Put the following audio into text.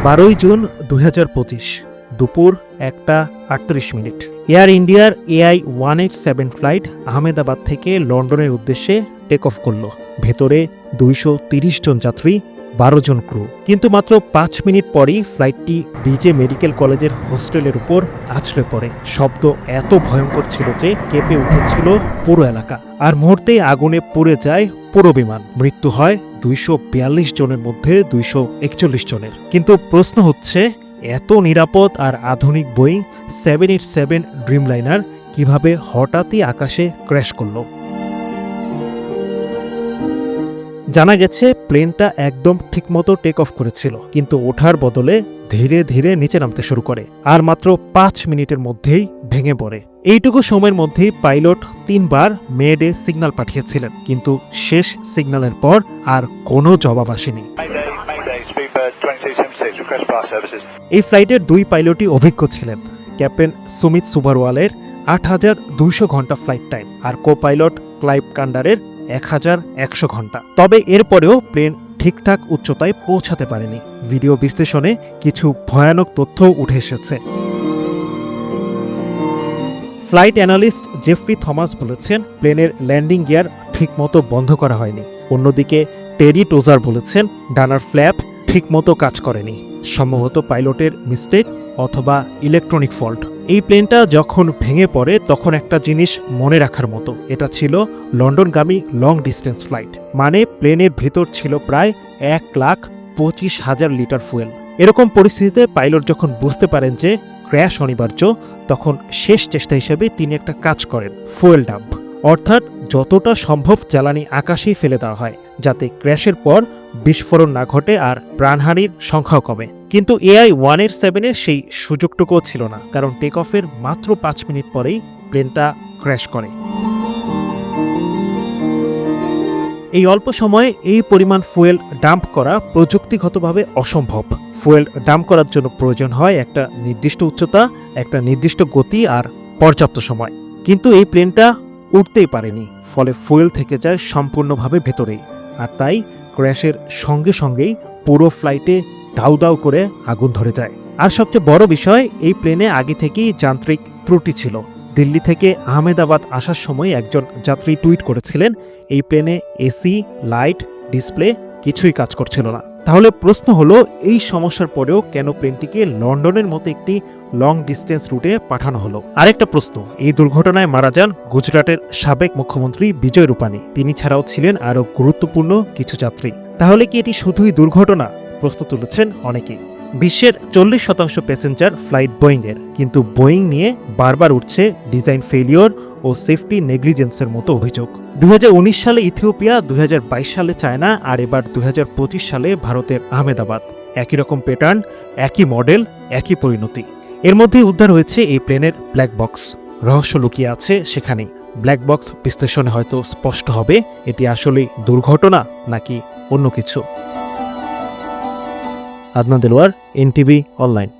12 June 2025 দুপুর 1:38। Air ইন্ডিয়ার AI-187 flight Ahmedabad থেকে লন্ডনের উদ্দেশ্যে টেক অফ করল। ভেতরে 230 জন যাত্রী, 12 জন ক্রু। কিন্তু মাত্র 5 মিনিট পরই ফ্লাইটটি বিজে মেডিকেল কলেজের হোস্টেলের উপর আছড়ে পড়ে। শব্দ এত ভয়ঙ্কর ছিল যে কেঁপে উঠেছিল পুরো এলাকা। আর মুহূর্তেই আগুনে পুড়ে যায় পুরো বিমান। মৃত্যু হয় 242 জনের মধ্যে 241 জনের। কিন্তু প্রশ্ন হচ্ছে, এত নিরাপদ আর আধুনিক বোয়িং 787 ড্রিমলাইনার কিভাবে হঠাৎই আকাশে ক্র্যাশ করল? জানা গেছে প্লেনটা একদম ঠিকমতো টেক অফ করেছিল, কিন্তু ওঠার বদলে ধীরে ধীরে নিচে নামতে শুরু করে আর মাত্র 5 মিনিটের মধ্যেই ভেঙে পড়ে। এইটুকু সময়ের মধ্যেই পাইলট 3 বার মেডে সিগন্যাল পাঠিয়েছিলেন, কিন্তু শেষ সিগন্যালের পর আর কোনো জবাব আসেনি। এই ফ্লাইটের 2 পাইলটই অভিজ্ঞ ছিলেন। ক্যাপ্টেন সুমিত সুবারওয়ালের 8200 ঘন্টা ফ্লাইট টাইম আর কো পাইলট ক্লাইভ কান্ডারের 1100 ঘন্টা। তবে এরপরেও প্লেন ঠিকঠাক উচ্চতায় পৌঁছাতে পারেনি। ভিডিও বিশ্লেষণে কিছু ভয়ানক তথ্য উঠে এসেছে। ফ্লাইট অ্যানালিস্ট জেফ্রি থমাস বলেছেন, প্লেনের ল্যান্ডিং গিয়ার ঠিকমতো বন্ধ করা হয়নি। অন্যদিকে টেরি টোজার বলেছেন, ডানার ফ্ল্যাপ ঠিকমতো কাজ করেনি। সম্ভবত পাইলটের মিস্টেক অথবা ইলেকট্রনিক ফল্ট। এই প্লেনটা যখন ভেঙে পড়ে তখন একটা জিনিস মনে রাখার মতো, এটা ছিল লন্ডনগামী লং ডিস্টেন্স ফ্লাইট। মানে প্লেনের ভেতর ছিল প্রায় 1,25,000 লিটার ফুয়েল। এরকম পরিস্থিতিতে পাইলট যখন বুঝতে পারেন যে ক্র্যাশ অনিবার্য, তখন শেষ চেষ্টা হিসেবে তিনি একটা কাজ করেন, ফুয়েল ডাম্প। অর্থাৎ যতটা সম্ভব জ্বালানি আকাশেই ফেলে দেওয়া হয়, যাতে ক্র্যাশের পর বিস্ফোরণ না ঘটে আর প্রাণহানির সংখ্যাও কমে। কিন্তু AI-187 এর সেই সুযোগটুকুও ছিল না, কারণ টেক অফের মাত্র 5 মিনিট পরেই প্লেনটা ক্র্যাশ করে। এই অল্প সময়ে এই পরিমাণ ফুয়েল ডাম্প করা প্রযুক্তিগতভাবে অসম্ভব। ফুয়েল ডাম্প করার জন্য প্রয়োজন হয় একটা নির্দিষ্ট উচ্চতা, একটা নির্দিষ্ট গতি আর পর্যাপ্ত সময়। কিন্তু এই প্লেনটা উঠতেই পারেনি, ফলে ফুয়েল থেকে যায় সম্পূর্ণভাবে ভেতরেই। আর তাই ক্র্যাশের সঙ্গে সঙ্গেই পুরো ফ্লাইটে দাউ দাউ করে আগুন ধরে যায়। আর সবচেয়ে বড় বিষয়, এই প্লেনে আগে থেকেই যান্ত্রিক ত্রুটি ছিল। দিল্লি থেকে আহমেদাবাদ আসার সময় একজন যাত্রী টুইট করেছিলেন, এই প্লেনে এসি, লাইট, ডিসপ্লে কিছুই কাজ করছিল না। তাহলে প্রশ্ন হলো, এই সমস্যার পরেও কেন প্লেনটিকে লন্ডনের মতো একটি লং ডিস্টেন্স রুটে পাঠানো হলো? আরেকটা প্রশ্ন, এই দুর্ঘটনায় মারা যান গুজরাটের সাবেক মুখ্যমন্ত্রী বিজয় রূপানি। তিনি ছাড়াও ছিলেন আরও গুরুত্বপূর্ণ কিছু যাত্রী। তাহলে কি এটি শুধুই দুর্ঘটনা? প্রশ্ন তুলেছেন অনেকেই। বিশ্বের 40% প্যাসেঞ্জার ফ্লাইট বোয়িংয়ের, কিন্তু বোয়িং নিয়ে বারবার উঠছে ডিজাইন ফেলিওর ও সেফটি নেগলিজেন্সের মতো অভিযোগ। 2019 সালে ইথিওপিয়া, 2022 সালে চায়না আর এবার 2025 সালে ভারতের আহমেদাবাদ। একই রকম প্যাটার্ন, একই মডেল, একই পরিণতি। এর মধ্যে উদ্ধার হয়েছে এই প্লেনের ব্ল্যাক বক্স। রহস্য লুকিয়ে আছে সেখানেই। ব্ল্যাক বক্স বিশ্লেষণে হয়তো স্পষ্ট হবে এটি আসলে দুর্ঘটনা নাকি অন্য কিছু। Adnan Delwar, NTV online.